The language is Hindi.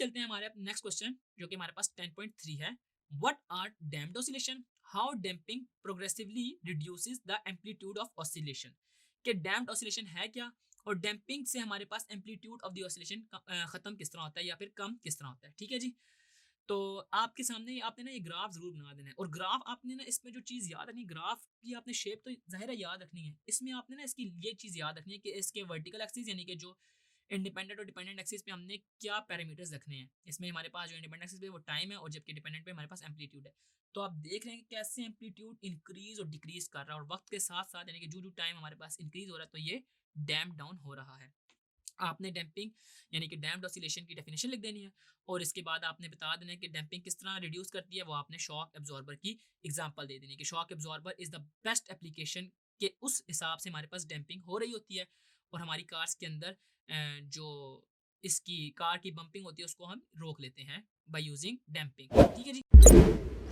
चलते हैं हमारे नेक्स्ट क्वेश्चन जो कि हमारे पास 10.3 है। What are damped oscillation, how damping progressively reduces the amplitude of oscillation. कि डैम्प्ड ऑसिलेशन है क्या और डैम्पिंग से हमारे पास एम्पलीट्यूड ऑफ द ऑसिलेशन खत्म किस तरह होता है या फिर कम किस तरह होता है। ठीक है जी। तो आपके सामने आपने ना ये ग्राफ जरूर बना देना है और ग्राफ आपने ना इसमें जो चीज़ याद रखनी है, ग्राफ की आपने शेप तो ज़ाहिर है याद रखनी है, इसमें आपने ना इसकी ये चीज़ याद रखनी है कि इसके वर्टिकल एक्सिस यानी कि जो इंडिपेंडेंट और डिपेंडेंट एक्सिस पे हमने क्या पैरामीटर्स रखने हैं। इसमें हमारे पास जो इंडिपेंडेंट एक्सिस पे वो टाइम है और जबकि डिपेंडेंट पे हमारे पास एम्पलीट्यूड है। तो आप देख रहे हैं कि कैसे एम्पलीट्यूड इंक्रीज और डिक्रीज कर रहा है और वक्त के साथ साथ यानी कि जो जो टाइम हमारे पास इंक्रीज हो रहा है तो ये डैम्प डाउन हो रहा है। आपने डैम्पिंग यानी कि डैम्प्ड ऑसिलेशन की डेफिनेशन लिख देनी है और इसके बाद आपने बता देना है कि डैम्पिंग किस तरह रिड्यूस करती है। वो आपने शॉक एब्जॉर्बर की एग्जांपल दे देनी है कि shock absorber is the best application के उस हिसाब से हमारे पास डैम्पिंग हो रही होती है और हमारी कार्स के अंदर जो इसकी कार की बम्पिंग होती है उसको हम रोक लेते हैं बाय यूजिंग डैम्पिंग। ठीक है जी।